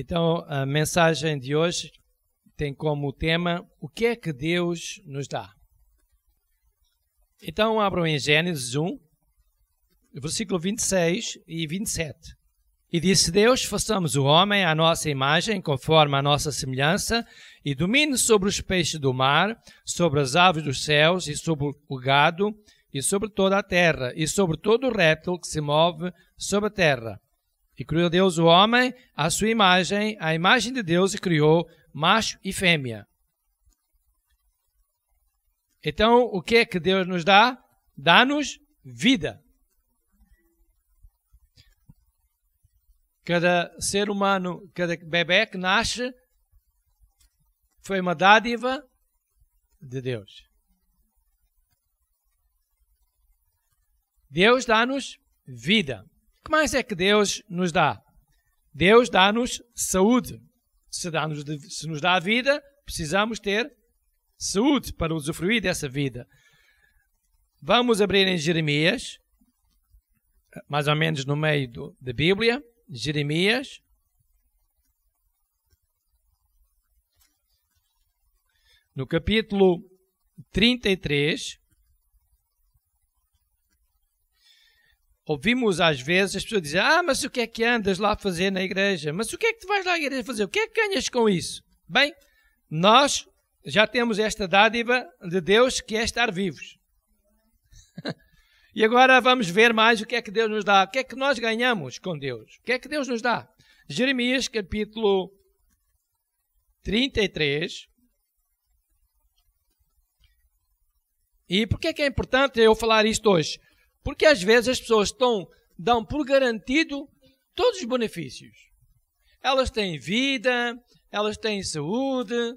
Então, a mensagem de hoje tem como tema: o que é que Deus nos dá? Então, abram em Gênesis 1, versículo 26 e 27. E disse Deus: façamos o homem à nossa imagem, conforme a nossa semelhança, e domine sobre os peixes do mar, sobre as aves dos céus, e sobre o gado, e sobre toda a terra, e sobre todo o réptil que se move sobre a terra. E criou Deus o homem à sua imagem, à imagem de Deus, e criou macho e fêmea. Então, o que é que Deus nos dá? Dá-nos vida. Cada ser humano, cada bebê que nasce, foi uma dádiva de Deus. Deus dá-nos vida. O que mais é que Deus nos dá? Deus dá-nos saúde. Se nos dá a vida, precisamos ter saúde para usufruir dessa vida. Vamos abrir em Jeremias, mais ou menos no meio da Bíblia. Jeremias, no capítulo 33, ouvimos às vezes as pessoas dizerem: mas o que é que andas lá a fazer na igreja? Mas o que é que tu vais lá à igreja fazer? O que é que ganhas com isso? Bem, nós já temos esta dádiva de Deus, que é estar vivos. E agora vamos ver mais o que é que Deus nos dá. O que é que nós ganhamos com Deus? O que é que Deus nos dá? Jeremias, capítulo 33. E por que é importante eu falar isto hoje? Porque às vezes as pessoas dão por garantido todos os benefícios. Elas têm vida, elas têm saúde,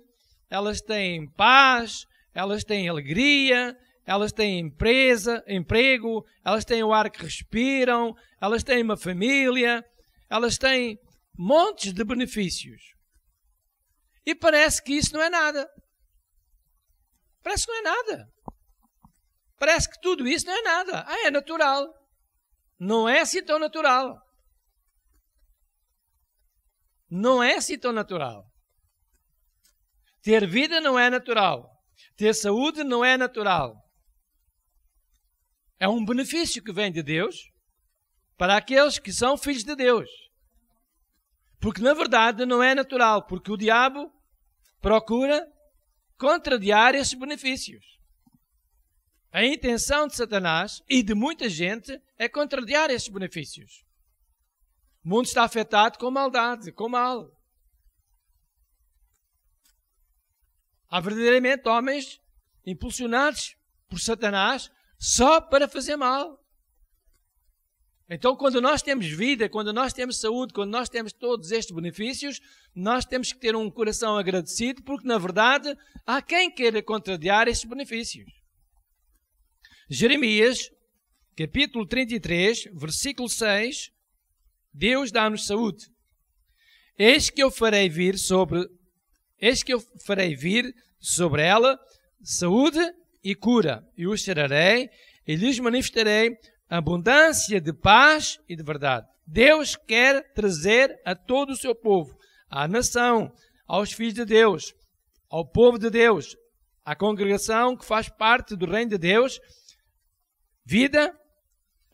elas têm paz, elas têm alegria, elas têm emprego, elas têm o ar que respiram, elas têm uma família, elas têm montes de benefícios. E parece que isso não é nada. Parece que não é nada. Parece que tudo isso não é nada. É natural. Não é assim tão natural. Não é assim tão natural. Ter vida não é natural. Ter saúde não é natural. É um benefício que vem de Deus para aqueles que são filhos de Deus. Porque na verdade não é natural, porque o diabo procura contrariar esses benefícios. A intenção de Satanás e de muita gente é contrariar esses benefícios. O mundo está afetado com maldade, com mal. Há verdadeiramente homens impulsionados por Satanás só para fazer mal. Então, quando nós temos vida, quando nós temos saúde, quando nós temos todos estes benefícios, nós temos que ter um coração agradecido, porque, na verdade, há quem queira contrariar estes benefícios. Jeremias, capítulo 33, versículo 6, Deus dá-nos saúde. Eis que eu farei vir sobre ela saúde e cura, e os sararei, e lhes manifestarei abundância de paz e de verdade. Deus quer trazer a todo o seu povo, à nação, aos filhos de Deus, ao povo de Deus, à congregação que faz parte do reino de Deus, vida,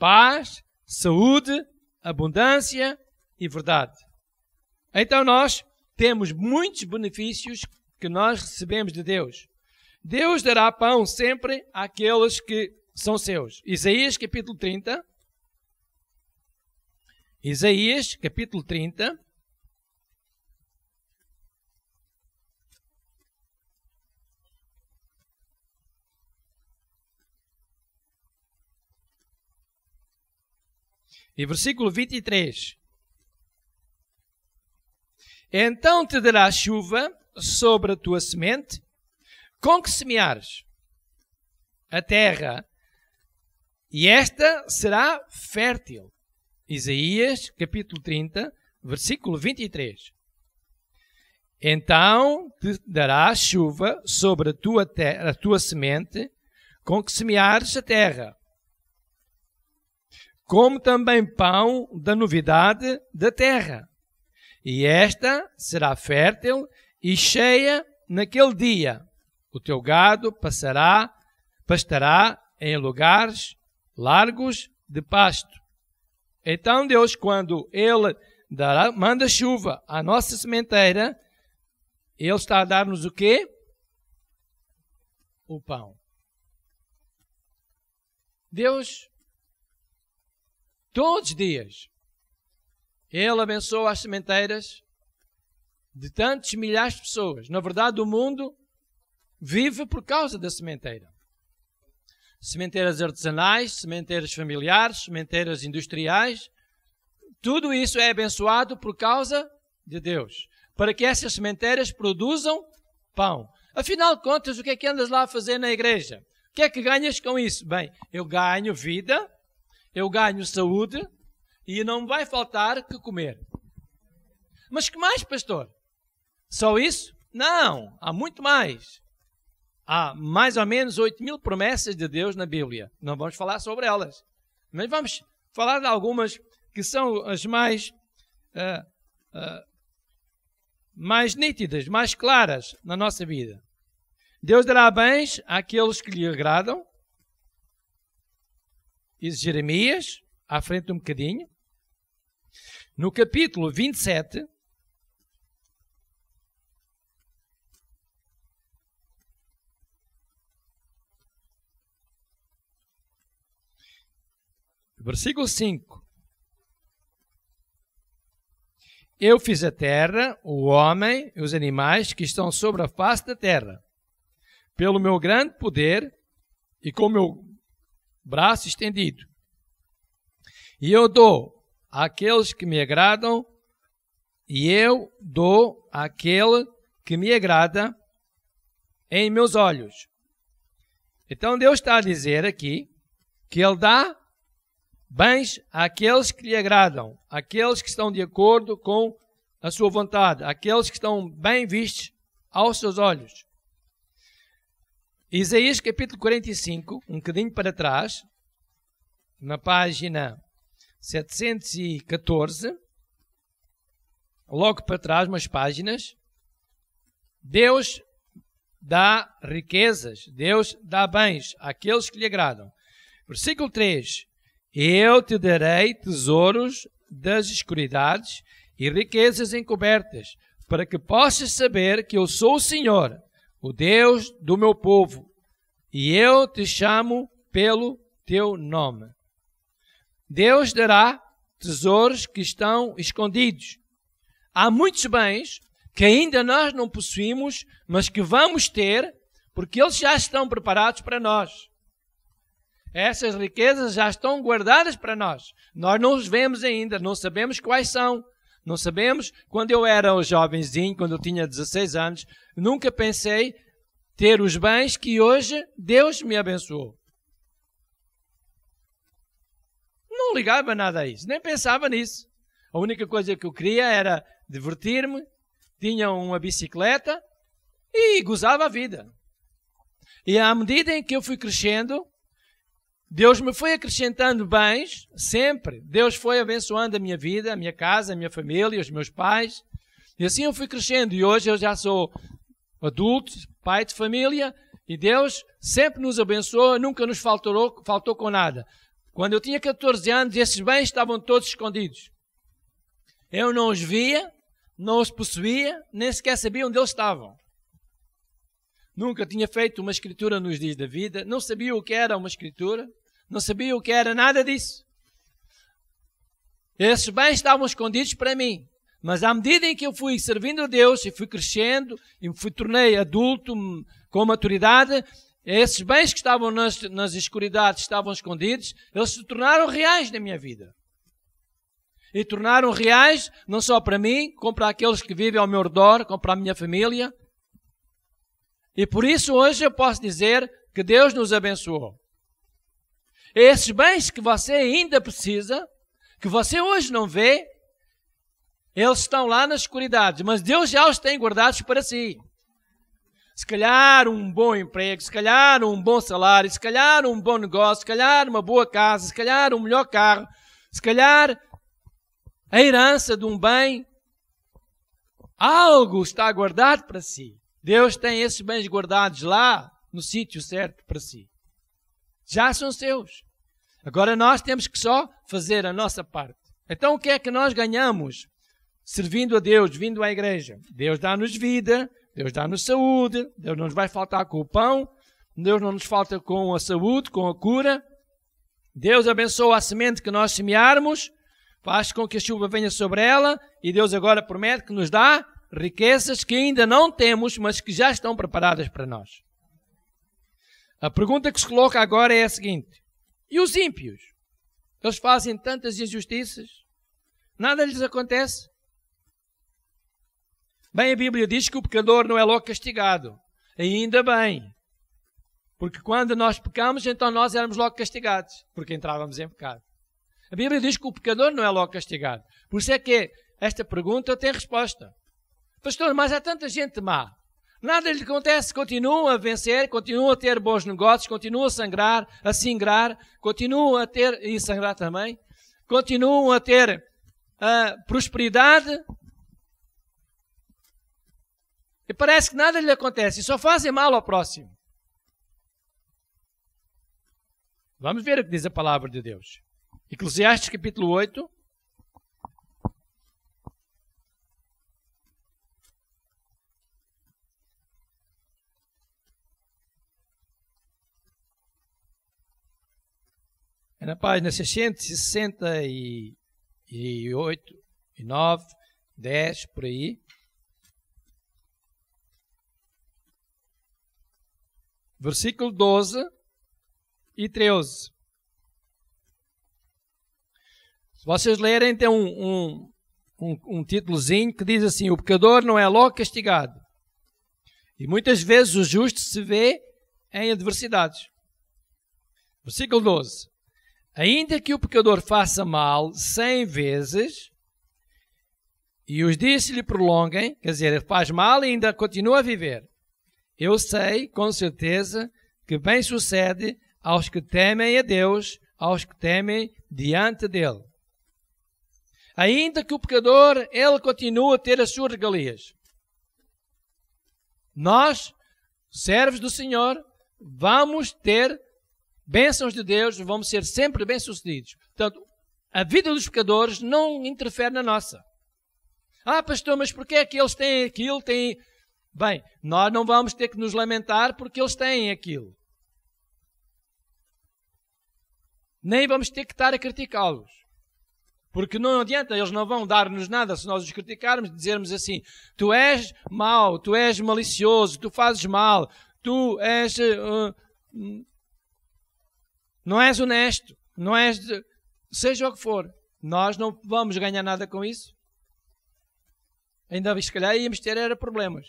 paz, saúde, abundância e verdade. Então nós temos muitos benefícios que nós recebemos de Deus. Deus dará pão sempre àqueles que são seus. Isaías capítulo 30. Isaías capítulo 30. E versículo 23. Então te dará chuva sobre a tua semente, com que semeares a terra, e esta será fértil. Isaías, capítulo 30, versículo 23. Então te dará chuva sobre a tua semente, com que semeares a terra, como também pão da novidade da terra. e esta será fértil e cheia naquele dia. O teu gado pastará em lugares largos de pasto. Então Deus, quando Ele manda chuva à nossa sementeira, Ele está a dar-nos o quê? O pão. Deus, todos os dias, Ele abençoa as sementeiras de tantos milhares de pessoas. Na verdade, o mundo vive por causa da sementeira. Sementeiras artesanais, sementeiras familiares, sementeiras industriais, tudo isso é abençoado por causa de Deus, para que essas sementeiras produzam pão. Afinal de contas, o que é que andas lá a fazer na igreja? O que é que ganhas com isso? Bem, eu ganho vida, eu ganho saúde e não me vai faltar que comer. Mas que mais, pastor? Só isso? Não, há muito mais. Há mais ou menos 8.000 promessas de Deus na Bíblia. Não vamos falar sobre elas, mas vamos falar de algumas que são as mais nítidas, mais claras na nossa vida. Deus dará bens àqueles que lhe agradam. Diz Jeremias, à frente um bocadinho. No capítulo 27, versículo 5. Eu fiz a terra, o homem e os animais que estão sobre a face da terra, pelo meu grande poder e com o meu braço estendido. E eu dou àqueles que me agradam, e eu dou àquele que me agrada em meus olhos. Então Deus está a dizer aqui que Ele dá bens àqueles que lhe agradam, àqueles que estão de acordo com a sua vontade, àqueles que estão bem vistos aos seus olhos. Isaías capítulo 45, um bocadinho para trás, na página 714, logo para trás, umas páginas, Deus dá riquezas, Deus dá bens àqueles que lhe agradam. Versículo 3. Eu te darei tesouros das escuridades e riquezas encobertas, para que possas saber que eu sou o Senhor, o Deus do meu povo, e eu te chamo pelo teu nome. Deus dará tesouros que estão escondidos. Há muitos bens que ainda nós não possuímos, mas que vamos ter, porque eles já estão preparados para nós. Essas riquezas já estão guardadas para nós. Nós não os vemos ainda, não sabemos quais são. Não sabemos. Quando eu era um jovenzinho, quando eu tinha 16 anos, nunca pensei ter os bens que hoje Deus me abençoou. Não ligava nada a isso, nem pensava nisso. A única coisa que eu queria era divertir-me, tinha uma bicicleta e gozava a vida. E à medida em que eu fui crescendo, Deus me foi acrescentando bens, sempre. Deus foi abençoando a minha vida, a minha casa, a minha família, os meus pais. E assim eu fui crescendo. E hoje eu já sou adulto, pai de família. E Deus sempre nos abençoou, nunca nos faltou com nada. Quando eu tinha 14 anos, esses bens estavam todos escondidos. Eu não os via, não os possuía, nem sequer sabia onde eles estavam. Nunca tinha feito uma escritura nos dias da vida, não sabia o que era uma escritura, não sabia o que era nada disso. Esses bens estavam escondidos para mim, mas à medida em que eu fui servindo a Deus e fui crescendo e me tornei adulto com maturidade, esses bens que estavam nas escuridades, estavam escondidos, eles se tornaram reais na minha vida. E tornaram reais não só para mim, como para aqueles que vivem ao meu redor, como para a minha família. E por isso hoje eu posso dizer que Deus nos abençoou. Esses bens que você ainda precisa, que você hoje não vê, eles estão lá nas escuridades, mas Deus já os tem guardados para si. Se calhar um bom emprego, se calhar um bom salário, se calhar um bom negócio, se calhar uma boa casa, se calhar um melhor carro, se calhar a herança de um bem algo está guardado para si. Deus tem esses bens guardados lá, no sítio certo para si. Já são seus. Agora nós temos que só fazer a nossa parte. Então o que é que nós ganhamos servindo a Deus, vindo à igreja? Deus dá-nos vida, Deus dá-nos saúde, Deus não nos vai faltar com o pão, Deus não nos falta com a saúde, com a cura. Deus abençoa a semente que nós semearmos, faz com que a chuva venha sobre ela, e Deus agora promete que nos dá riquezas que ainda não temos, mas que já estão preparadas para nós. A pergunta que se coloca agora é a seguinte: e os ímpios? Eles fazem tantas injustiças, nada lhes acontece? Bem, a Bíblia diz que o pecador não é logo castigado. Ainda bem. Porque quando nós pecamos, então nós éramos logo castigados, porque entrávamos em pecado. A Bíblia diz que o pecador não é logo castigado. Por isso é que esta pergunta tem resposta. Pastor, mas há tanta gente má. Nada lhe acontece, continua a vencer, continua a ter bons negócios, continua a sangrar, a singrar, continua a ter, e sangrar também, continua a ter prosperidade. E parece que nada lhe acontece, e só fazem mal ao próximo. Vamos ver o que diz a palavra de Deus. Eclesiastes capítulo 8. É na página 668, 9, 10, por aí. Versículo 12 e 13. Se vocês lerem, tem um títulozinho que diz assim: o pecador não é logo castigado. E muitas vezes o justo se vê em adversidades. Versículo 12. Ainda que o pecador faça mal 100 vezes e os dias se lhe prolonguem, quer dizer, ele faz mal e ainda continua a viver, eu sei com certeza que bem sucede aos que temem a Deus, aos que temem diante dele. Ainda que o pecador, ele continua a ter as suas regalias. Nós, servos do Senhor, vamos ter bênçãos de Deus, vamos ser sempre bem-sucedidos. Portanto, a vida dos pecadores não interfere na nossa. Ah, pastor, mas porquê é que eles têm aquilo, têm... Bem, nós não vamos ter que nos lamentar porque eles têm aquilo. Nem vamos ter que estar a criticá-los. Porque não adianta, eles não vão dar-nos nada se nós os criticarmos, dizermos assim: tu és mau, tu és malicioso, tu fazes mal, tu és... não és honesto, não és... Seja o que for, nós não vamos ganhar nada com isso. Ainda se calhar íamos ter era problemas.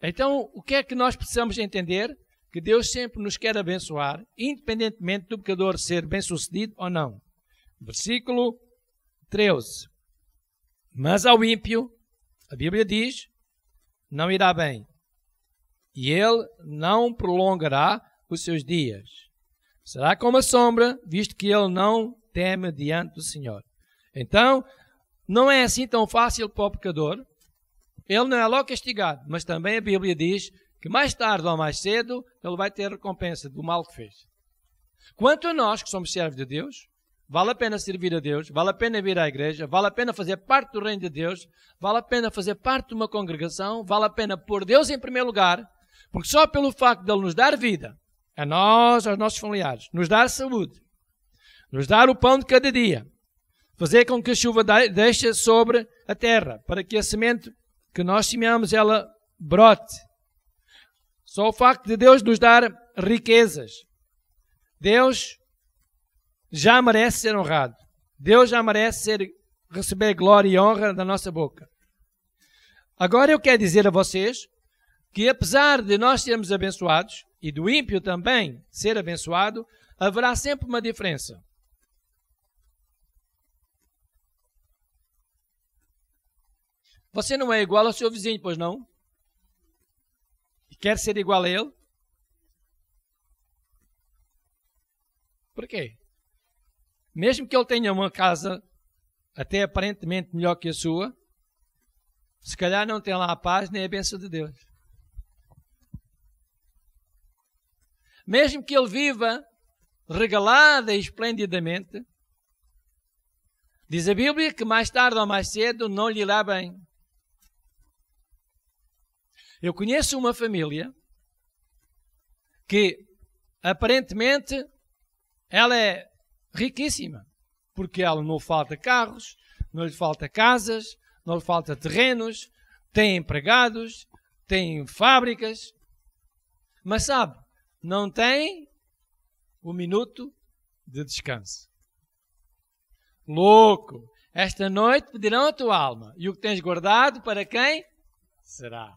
Então, o que é que nós precisamos entender? Que Deus sempre nos quer abençoar, independentemente do pecador ser bem-sucedido ou não. Versículo 13. Mas ao ímpio, a Bíblia diz, não irá bem, e ele não prolongará os seus dias. Será como a sombra, visto que ele não teme diante do Senhor. Então, não é assim tão fácil para o pecador. Ele não é logo castigado, mas também a Bíblia diz que mais tarde ou mais cedo ele vai ter recompensa do mal que fez. Quanto a nós, que somos servos de Deus, vale a pena servir a Deus, vale a pena vir à igreja, vale a pena fazer parte do reino de Deus, vale a pena fazer parte de uma congregação, vale a pena pôr Deus em primeiro lugar, porque só pelo facto de Ele nos dar vida, a nós, aos nossos familiares, nos dar saúde, nos dar o pão de cada dia, fazer com que a chuva deixe sobre a terra, para que a semente que nós semeamos, ela brote. Só o facto de Deus nos dar riquezas. Deus já merece ser honrado. Deus já merece receber glória e honra da nossa boca. Agora eu quero dizer a vocês que apesar de nós sermos abençoados, e do ímpio também ser abençoado, haverá sempre uma diferença. Você não é igual ao seu vizinho, pois não? E quer ser igual a ele? Por quê? Mesmo que ele tenha uma casa até aparentemente melhor que a sua, se calhar não tem lá a paz nem a bênção de Deus. Mesmo que ele viva regalada e esplendidamente, diz a Bíblia que mais tarde ou mais cedo não lhe irá bem. Eu conheço uma família que aparentemente ela é riquíssima, porque ela não lhe falta carros, não lhe falta casas, não lhe falta terrenos, tem empregados, tem fábricas, mas sabe, não tem um minuto de descanso. Louco! Esta noite pedirão a tua alma, e o que tens guardado para quem será?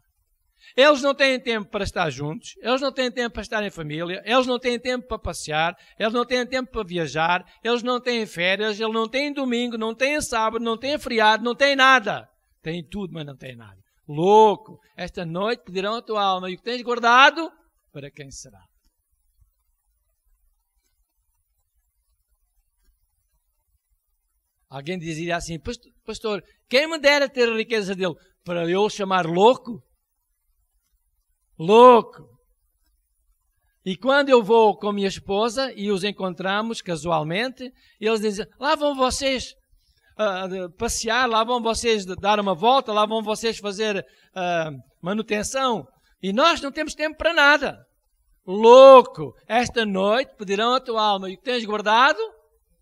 Eles não têm tempo para estar juntos, eles não têm tempo para estar em família, eles não têm tempo para passear, eles não têm tempo para viajar, eles não têm férias, eles não têm domingo, não têm sábado, não têm feriado, não têm nada. Têm tudo, mas não têm nada. Louco! Esta noite pedirão a tua alma, e o que tens guardado para quem será? Alguém dizia assim, pastor, quem me dera ter a riqueza dele? Para eu chamar louco? Louco! E quando eu vou com minha esposa e os encontramos casualmente, eles dizem, lá vão vocês passear, lá vão vocês dar uma volta, lá vão vocês fazer manutenção. E nós não temos tempo para nada. Louco! Esta noite pedirão a tua alma, e o que tens guardado?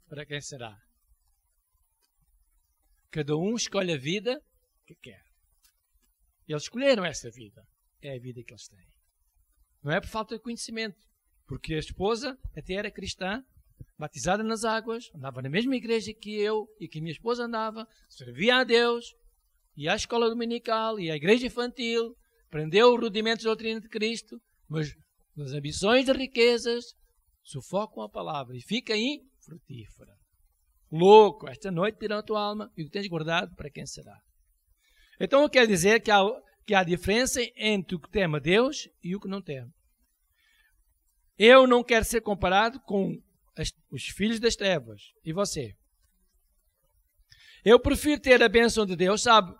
Para quem será? Cada um escolhe a vida que quer. Eles escolheram essa vida. É a vida que eles têm. Não é por falta de conhecimento. Porque a esposa até era cristã, batizada nas águas, andava na mesma igreja que eu e que minha esposa andava, servia a Deus, ia à escola dominical, ia à igreja infantil, aprendeu os rudimentos da doutrina de Cristo, mas nas ambições de riquezas sufocam a palavra e fica infrutífera. Louco, esta noite dirão a tua alma, e o que tens guardado para quem será? Então eu quero dizer que há diferença entre o que teme a Deus e o que não teme. Eu não quero ser comparado com os filhos das trevas. E você? Eu prefiro ter a bênção de Deus. Sabe,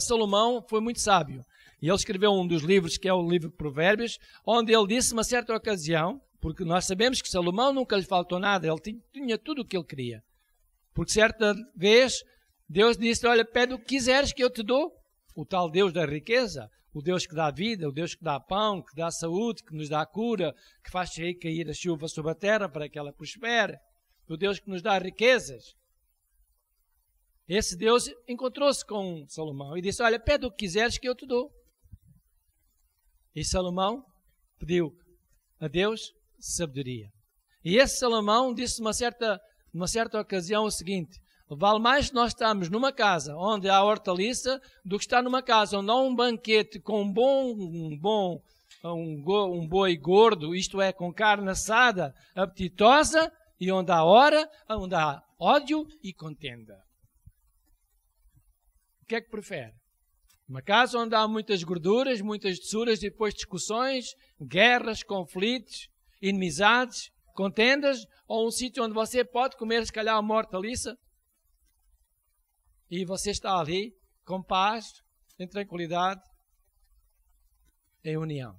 Salomão foi muito sábio. E ele escreveu um dos livros, que é o livro de Provérbios, onde ele disse, uma certa ocasião, porque nós sabemos que Salomão nunca lhe faltou nada, ele tinha tudo o que ele queria. Porque certa vez Deus disse, olha, pede o que quiseres que eu te dou. O tal Deus da riqueza, o Deus que dá vida, o Deus que dá pão, que dá saúde, que nos dá cura, que faz cair a chuva sobre a terra para que ela prospere. O Deus que nos dá riquezas. Esse Deus encontrou-se com Salomão e disse, olha, pede o que quiseres que eu te dou. E Salomão pediu a Deus sabedoria. E esse Salomão disse numa certa ocasião o seguinte, vale mais nós estarmos numa casa onde há hortaliça do que estar numa casa onde há um banquete com um boi gordo, isto é, com carne assada, apetitosa, e onde há ódio e contenda. O que é que prefere? Uma casa onde há muitas gorduras, muitas tesouras, e depois discussões, guerras, conflitos, inimizades, contendas, ou um sítio onde você pode comer, se calhar, uma hortaliça, e você está ali, com paz, em tranquilidade, em união.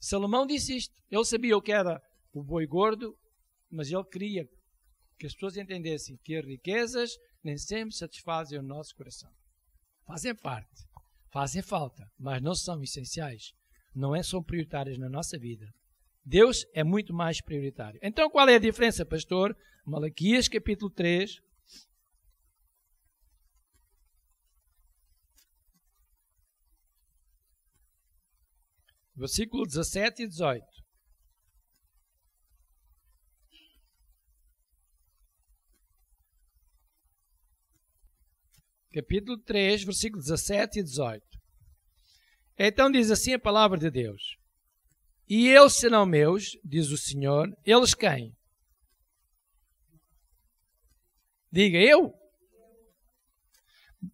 Salomão disse isto. Ele sabia o que era o boi gordo, mas ele queria que as pessoas entendessem que as riquezas nem sempre satisfazem o nosso coração. Fazem parte, fazem falta, mas não são essenciais. Não são prioritárias na nossa vida. Deus é muito mais prioritário. Então qual é a diferença, pastor? Malaquias capítulo 3... versículo 17 e 18. Capítulo 3, versículo 17 e 18. Então diz assim a palavra de Deus. E eles serão meus, diz o Senhor, eles quem? Diga eu.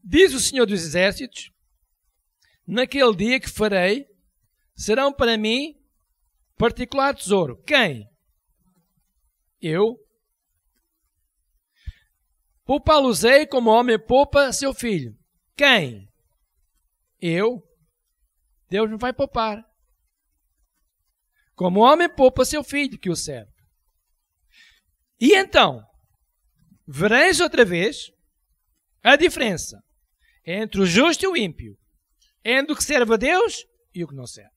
Diz o Senhor dos Exércitos, naquele dia que farei, serão para mim particular tesouro. Quem? Eu. Poupá-los-ei como homem poupa seu filho. Quem? Deus não vai poupar. Como o homem poupa seu filho que o serve. E então, vereis outra vez a diferença entre o justo e o ímpio, entre o que serve a Deus e o que não serve.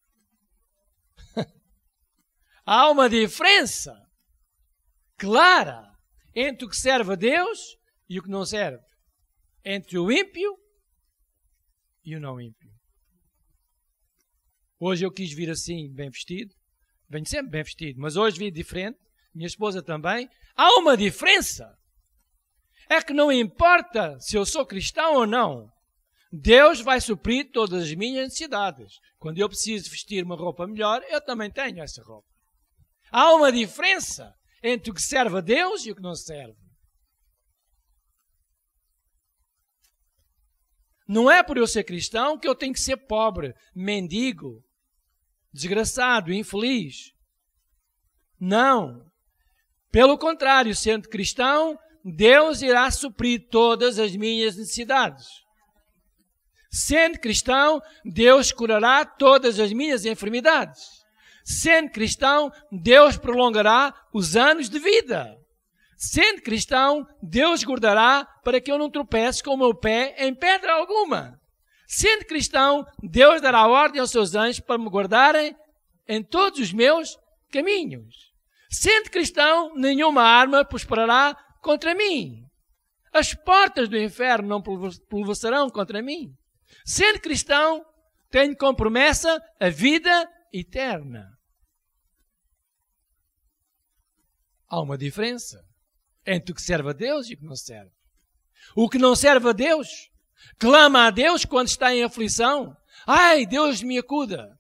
Há uma diferença clara entre o que serve a Deus e o que não serve, entre o ímpio e o não ímpio. Hoje eu quis vir assim, bem vestido. Venho sempre bem vestido, mas hoje vim diferente. Minha esposa também. Há uma diferença. É que não importa se eu sou cristão ou não. Deus vai suprir todas as minhas necessidades. Quando eu preciso vestir uma roupa melhor, eu também tenho essa roupa. Há uma diferença entre o que serve a Deus e o que não serve. Não é por eu ser cristão que eu tenho que ser pobre, mendigo, desgraçado, infeliz. Não. Pelo contrário, sendo cristão, Deus irá suprir todas as minhas necessidades. Sendo cristão, Deus curará todas as minhas enfermidades. Sendo cristão, Deus prolongará os anos de vida. Sendo cristão, Deus guardará para que eu não tropece com o meu pé em pedra alguma. Sendo cristão, Deus dará ordem aos seus anjos para me guardarem em todos os meus caminhos. Sendo cristão, nenhuma arma prosperará contra mim. As portas do inferno não prevalecerão contra mim. Sendo cristão, tenho como promessa a vida eterna. Há uma diferença entre o que serve a Deus e o que não serve. O que não serve a Deus, clama a Deus quando está em aflição. Ai, Deus me acuda.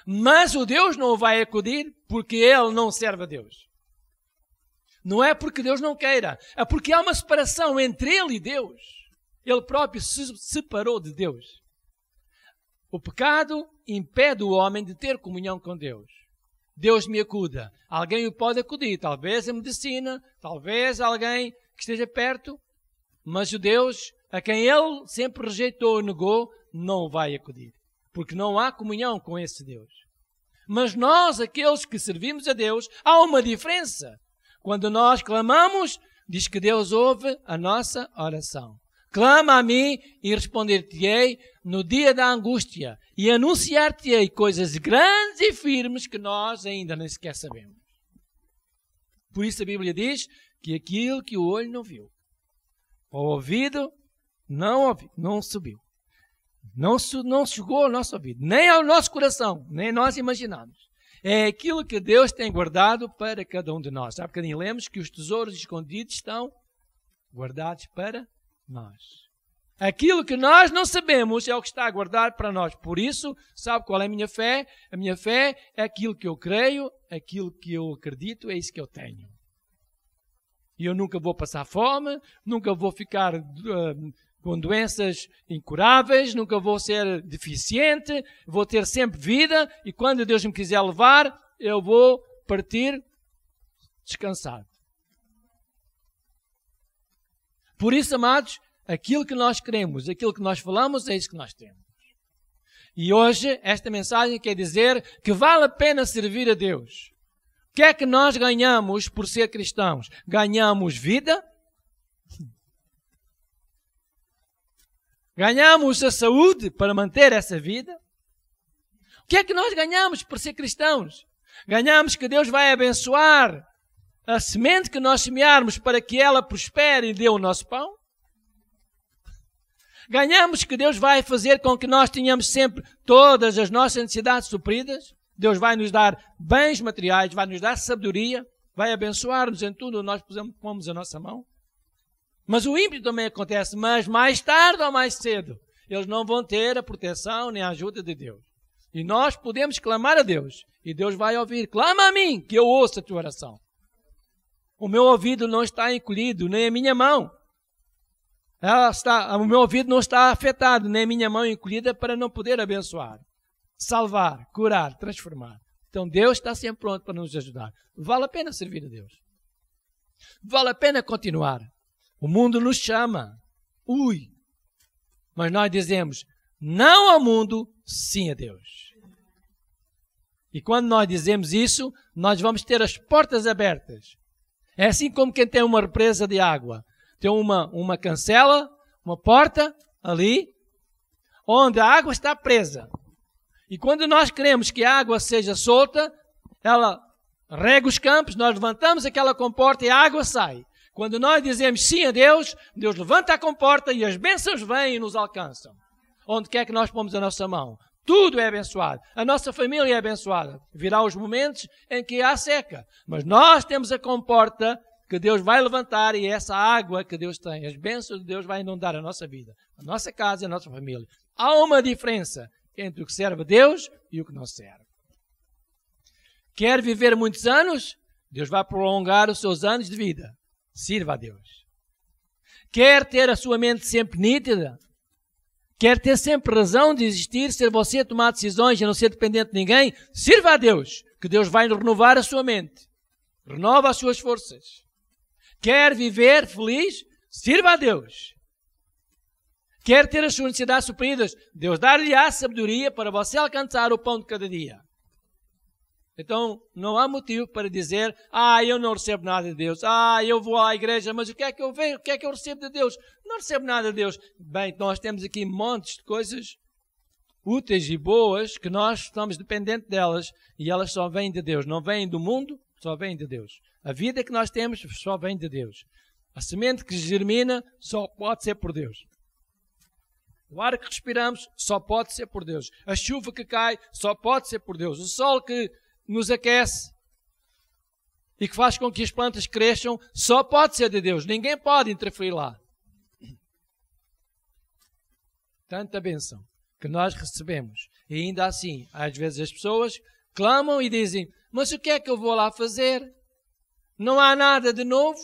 Mas o Deus não vai acudir porque ele não serve a Deus. Não é porque Deus não queira, é porque há uma separação entre ele e Deus. Ele próprio se separou de Deus. O pecado impede o homem de ter comunhão com Deus. Deus me acuda. Alguém o pode acudir, talvez a medicina, talvez alguém que esteja perto, mas o Deus a quem ele sempre rejeitou e negou, não o vai acudir, porque não há comunhão com esse Deus. Mas nós, aqueles que servimos a Deus, há uma diferença. Quando nós clamamos, diz que Deus ouve a nossa oração. Clama a mim e responder-te-ei no dia da angústia e anunciar-te-ei coisas grandes e firmes que nós ainda nem sequer sabemos. Por isso a Bíblia diz que aquilo que o olho não viu, o ouvido não ouviu, não subiu, não chegou ao nosso ouvido, nem ao nosso coração, nem nós imaginamos. É aquilo que Deus tem guardado para cada um de nós. Há bocadinho lemos que os tesouros escondidos estão guardados para nós. Aquilo que nós não sabemos é o que está guardado para nós. Por isso, sabe qual é a minha fé? A minha fé é aquilo que eu creio, aquilo que eu acredito, é isso que eu tenho. E eu nunca vou passar fome, nunca vou ficar com doenças incuráveis, nunca vou ser deficiente, vou ter sempre vida e quando Deus me quiser levar, eu vou partir descansado. Por isso, amados, aquilo que nós queremos, aquilo que nós falamos, é isso que nós temos. E hoje, esta mensagem quer dizer que vale a pena servir a Deus. O que é que nós ganhamos por ser cristãos? Ganhamos vida, ganhamos a saúde para manter essa vida. O que é que nós ganhamos por ser cristãos? Ganhamos que Deus vai abençoar a semente que nós semearmos para que ela prospere e dê o nosso pão. Ganhamos que Deus vai fazer com que nós tenhamos sempre todas as nossas necessidades supridas. Deus vai nos dar bens materiais, vai nos dar sabedoria, vai abençoar-nos em tudo onde nós pomos a nossa mão. Mas o ímpio também acontece, mas mais tarde ou mais cedo, eles não vão ter a proteção nem a ajuda de Deus. E nós podemos clamar a Deus, e Deus vai ouvir. Clama a mim, que eu ouço a tua oração. O meu ouvido não está encolhido, nem a minha mão. O meu ouvido não está afetado, nem a minha mão encolhida para não poder abençoar, salvar, curar, transformar. Então Deus está sempre pronto para nos ajudar. Vale a pena servir a Deus. Vale a pena continuar. O mundo nos chama. Mas nós dizemos, Não ao mundo, sim a Deus. E quando nós dizemos isso, nós vamos ter as portas abertas. É assim como quem tem uma represa de água. Tem uma cancela, uma porta ali, onde a água está presa. E quando nós queremos que a água seja solta, ela rega os campos, nós levantamos aquela comporta e a água sai. Quando nós dizemos sim a Deus, Deus levanta a comporta e as bênçãos vêm e nos alcançam. Onde quer que nós pomos a nossa mão, tudo é abençoado. A nossa família é abençoada. Virá os momentos em que há seca. Mas nós temos a comporta que Deus vai levantar e essa água que Deus tem, as bênçãos de Deus vai inundar a nossa vida, a nossa casa e a nossa família. Há uma diferença entre o que serve a Deus e o que não serve. Quer viver muitos anos? Deus vai prolongar os seus anos de vida. Sirva a Deus. Quer ter a sua mente sempre nítida? Quer ter sempre razão de existir, ser você a tomar decisões e não ser dependente de ninguém? Sirva a Deus, que Deus vai renovar a sua mente. Renova as suas forças. Quer viver feliz? Sirva a Deus. Quer ter as suas necessidades supridas? Deus dar-lhe-á a sabedoria para você alcançar o pão de cada dia. Então, não há motivo para dizer, eu não recebo nada de Deus. Eu vou à igreja, mas o que é que eu vejo? O que é que eu recebo de Deus? Não recebo nada de Deus. Bem, nós temos aqui montes de coisas úteis e boas que nós estamos dependentes delas e elas só vêm de Deus. Não vêm do mundo, só vêm de Deus. A vida que nós temos só vem de Deus. A semente que germina só pode ser por Deus. O ar que respiramos só pode ser por Deus. A chuva que cai só pode ser por Deus. O sol que nos aquece e que faz com que as plantas cresçam só pode ser de Deus. Ninguém pode interferir lá. Tanta bênção que nós recebemos. E ainda assim, às vezes as pessoas clamam e dizem, mas o que é que eu vou lá fazer? Não há nada de novo?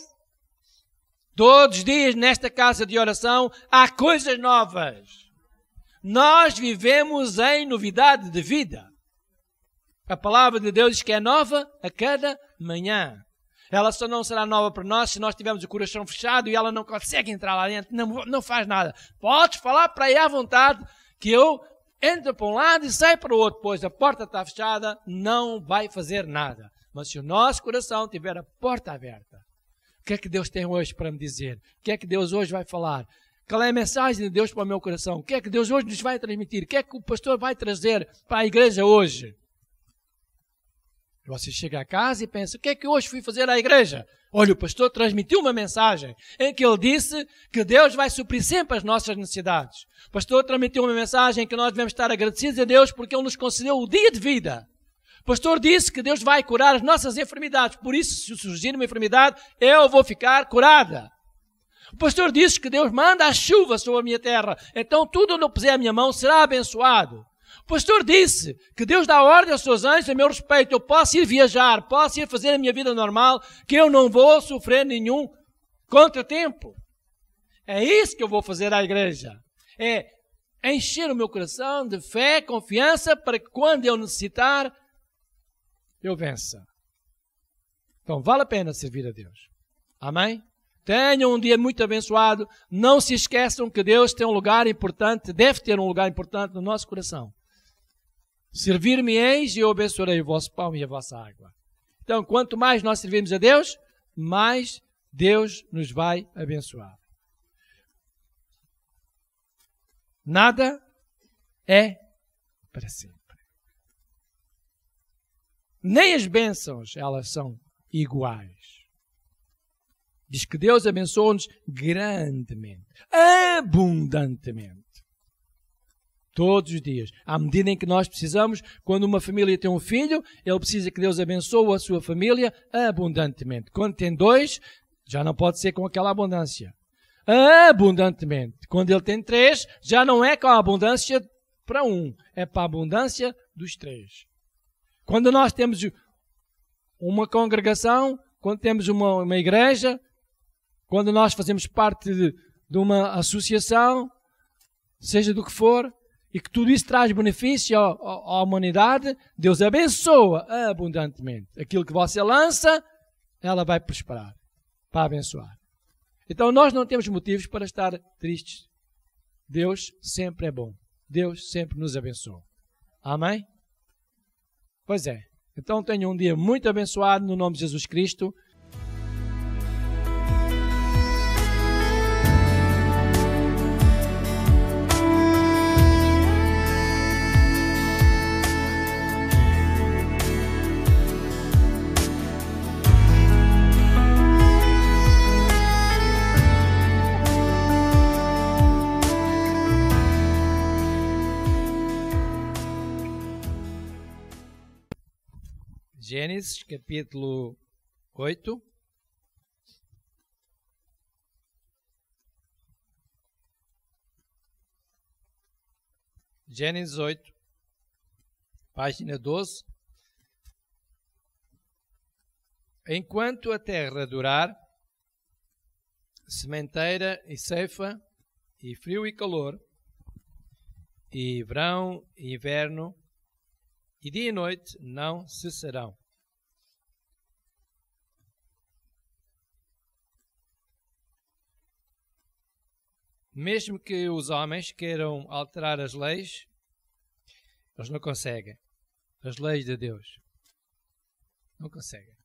Todos os dias nesta casa de oração há coisas novas. Nós vivemos em novidade de vida. A palavra de Deus diz que é nova a cada manhã. Ela só não será nova para nós se nós tivermos o coração fechado e ela não consegue entrar lá dentro, não faz nada. Podes falar para aí à vontade que eu entro para um lado e saio para o outro, pois a porta está fechada, não vai fazer nada. Mas se o nosso coração tiver a porta aberta, o que é que Deus tem hoje para me dizer? O que é que Deus hoje vai falar? Qual é a mensagem de Deus para o meu coração? O que é que Deus hoje nos vai transmitir? O que é que o pastor vai trazer para a igreja hoje? Você chega a casa e pensa, o que é que hoje fui fazer à igreja? Olha, o pastor transmitiu uma mensagem em que ele disse que Deus vai suprir sempre as nossas necessidades. O pastor transmitiu uma mensagem em que nós devemos estar agradecidos a Deus porque ele nos concedeu o dia de vida. O pastor disse que Deus vai curar as nossas enfermidades. Por isso, se surgir uma enfermidade, eu vou ficar curada. O pastor disse que Deus manda a chuva sobre a minha terra. Então tudo onde eu puser a minha mão será abençoado. O pastor disse que Deus dá ordem aos seus anjos a meu respeito. Eu posso ir viajar, posso ir fazer a minha vida normal, que eu não vou sofrer nenhum contratempo. É isso que eu vou fazer à igreja. É encher o meu coração de fé, confiança, para que quando eu necessitar, eu vença. Então vale a pena servir a Deus. Amém? Tenham um dia muito abençoado. Não se esqueçam que Deus tem um lugar importante, deve ter um lugar importante no nosso coração. Servir-me-eis e eu abençoarei o vosso pão e a vossa água. Então, quanto mais nós servirmos a Deus, mais Deus nos vai abençoar. Nada é para sempre. Nem as bênçãos, elas são iguais. Diz que Deus abençoa-nos grandemente, abundantemente. Todos os dias. À medida em que nós precisamos, quando uma família tem um filho, ele precisa que Deus abençoe a sua família abundantemente. Quando tem 2, já não pode ser com aquela abundância. Abundantemente. Quando ele tem 3, já não é com a abundância para 1, é para a abundância dos 3. Quando nós temos uma congregação, quando temos uma igreja, quando nós fazemos parte de uma associação, seja do que for, e que tudo isso traz benefício à humanidade, Deus abençoa abundantemente. Aquilo que você lança, ela vai prosperar, para abençoar. Então nós não temos motivos para estar tristes. Deus sempre é bom. Deus sempre nos abençoa. Amém? Pois é. Então tenham um dia muito abençoado no nome de Jesus Cristo. Gênesis, capítulo 8. Gênesis 8, página 12. Enquanto a terra durar, sementeira e ceifa, e frio e calor, e verão e inverno, e dia e noite não cessarão. Mesmo que os homens queiram alterar as leis, eles não conseguem. As leis de Deus. Não conseguem.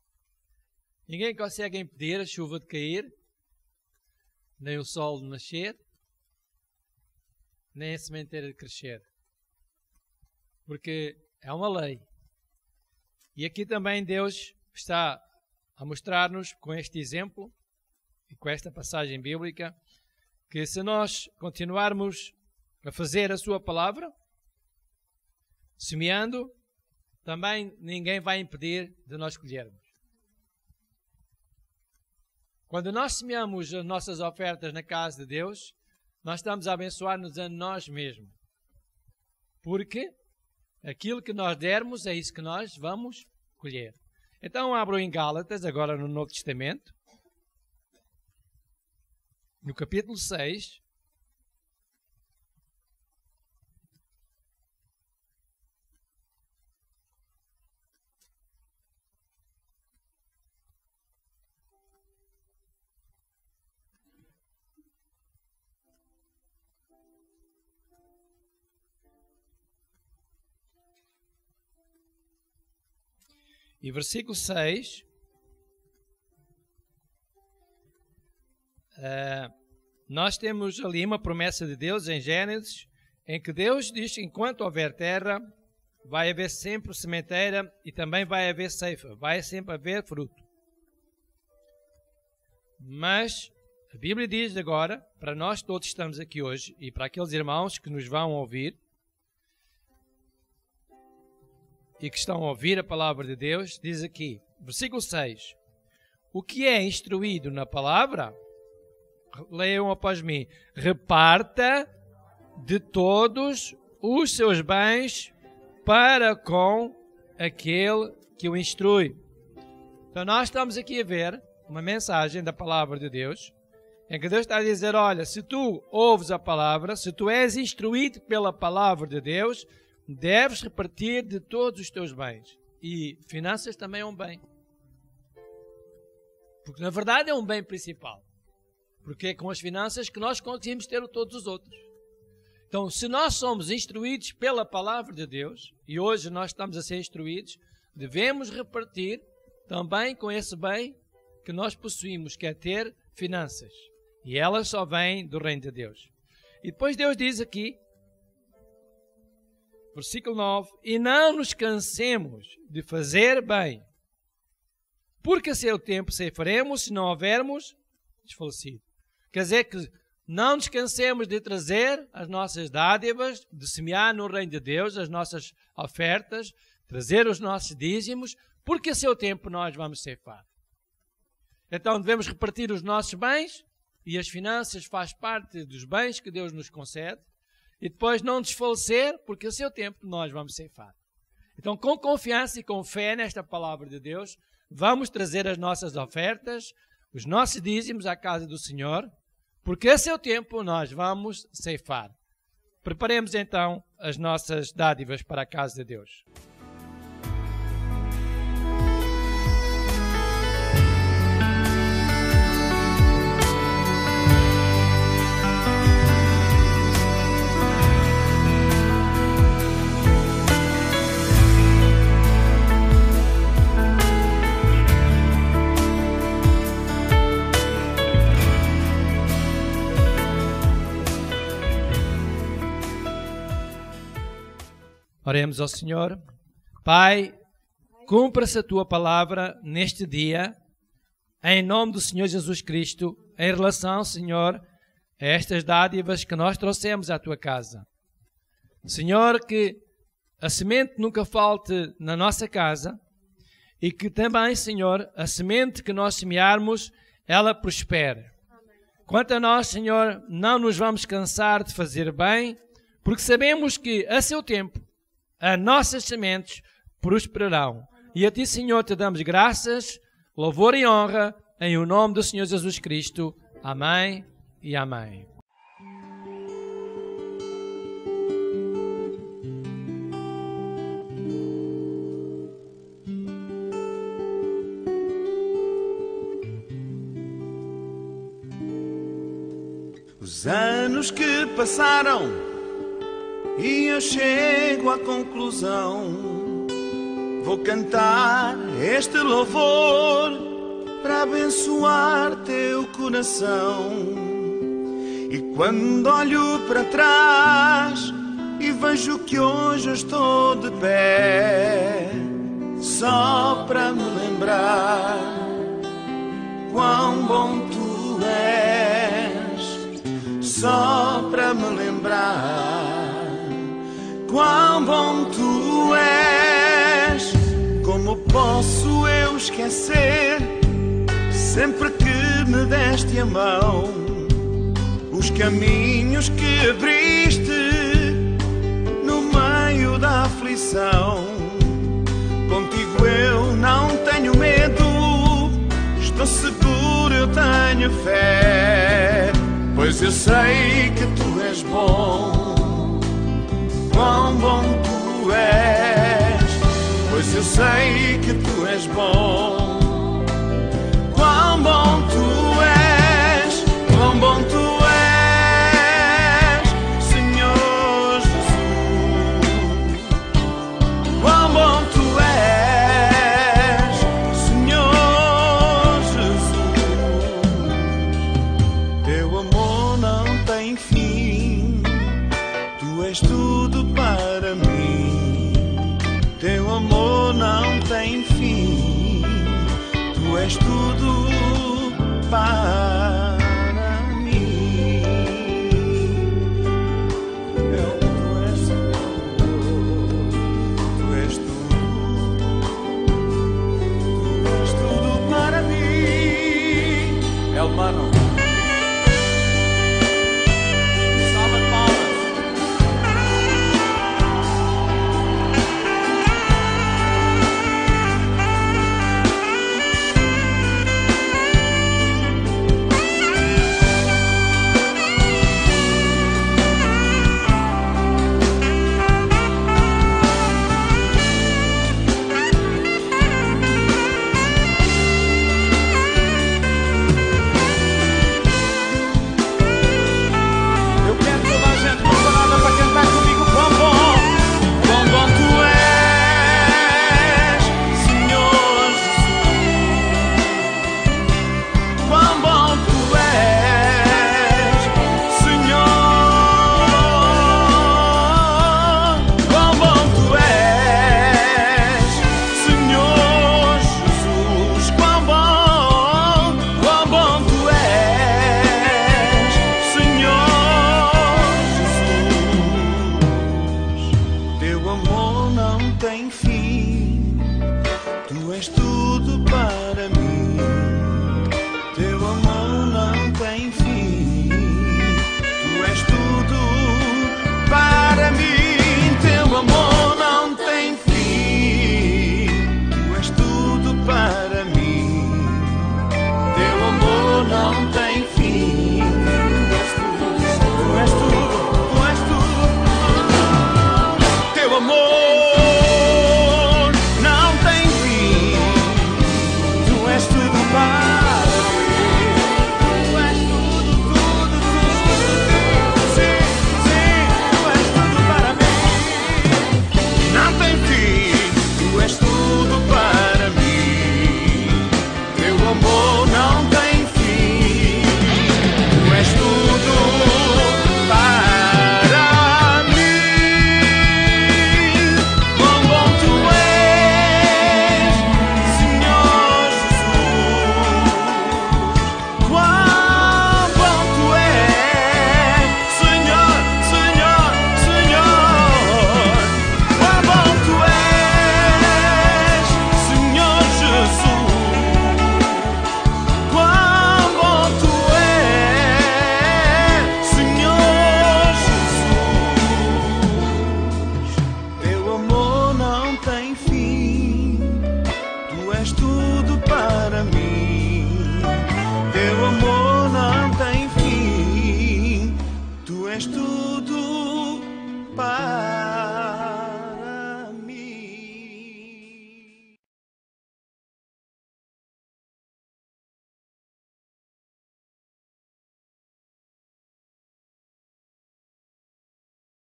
Ninguém consegue impedir a chuva de cair, nem o sol de nascer, nem a sementeira de crescer. Porque é uma lei. E aqui também Deus está a mostrar-nos com este exemplo e com esta passagem bíblica que se nós continuarmos a fazer a sua palavra, semeando, também ninguém vai impedir de nós colhermos. Quando nós semeamos as nossas ofertas na casa de Deus, nós estamos a abençoar-nos a nós mesmos. Porque aquilo que nós dermos é isso que nós vamos colher. Então abro em Gálatas, agora no Novo Testamento, no capítulo 6, e versículo 6, nós temos ali uma promessa de Deus em Gênesis, em que Deus diz que enquanto houver terra, vai haver sempre sementeira e também vai haver ceifa, vai sempre haver fruto. Mas a Bíblia diz agora, para nós todos que estamos aqui hoje e para aqueles irmãos que nos vão ouvir, e que estão a ouvir a palavra de Deus, diz aqui, versículo 6, o que é instruído na palavra, leiam após mim, reparta de todos os seus bens para com aquele que o instrui. Então nós estamos aqui a ver uma mensagem da palavra de Deus, em que Deus está a dizer, olha, se tu ouves a palavra, se tu és instruído pela palavra de Deus, deves repartir de todos os teus bens. E finanças também é um bem. Porque na verdade é um bem principal. Porque é com as finanças que nós conseguimos ter todos os outros. Então, se nós somos instruídos pela palavra de Deus, e hoje nós estamos a ser instruídos, devemos repartir também com esse bem que nós possuímos, que é ter finanças. E elas só vêm do reino de Deus. E depois Deus diz aqui, versículo 9, e não nos cansemos de fazer bem, porque a seu tempo ceifaremos se não houvermos desfalecido. Quer dizer que não nos cansemos de trazer as nossas dádivas, de semear no reino de Deus as nossas ofertas, trazer os nossos dízimos, porque a seu tempo nós vamos ceifar. Então devemos repartir os nossos bens, e as finanças faz parte dos bens que Deus nos concede, e depois não desfalecer, porque a seu tempo nós vamos ceifar. Então, com confiança e com fé nesta palavra de Deus, vamos trazer as nossas ofertas, os nossos dízimos à casa do Senhor, porque a seu tempo nós vamos ceifar. Preparemos então as nossas dádivas para a casa de Deus. Oremos ao Senhor. Pai, cumpra-se a Tua palavra neste dia, em nome do Senhor Jesus Cristo, em relação, Senhor, a estas dádivas que nós trouxemos à Tua casa. Senhor, que a semente nunca falte na nossa casa e que também, Senhor, a semente que nós semearmos, ela prospere. Quanto a nós, Senhor, não nos vamos cansar de fazer bem, porque sabemos que, a seu tempo, as nossas sementes prosperarão. E a Ti, Senhor, te damos graças, louvor e honra, em o nome do Senhor Jesus Cristo. Amém e amém. Os anos que passaram e eu chego à conclusão, vou cantar este louvor para abençoar teu coração. E quando olho para trás e vejo que hoje eu estou de pé, só para me lembrar quão bom tu és, só para me lembrar quão bom tu és. Como posso eu esquecer, sempre que me deste a mão, os caminhos que abriste no meio da aflição? Contigo eu não tenho medo, estou seguro, eu tenho fé, pois eu sei que tu és bom, quão bom tu és, pois eu sei que tu és bom, quão bom tu és, quão bom tu és, Senhor Jesus, quão bom tu és, Senhor Jesus. Teu amor não tem fim, tu és tudo para mim. Teu amor não tem fim, tu és tudo para mim. Tu és Senhor, tu és tudo para mim. Hermano.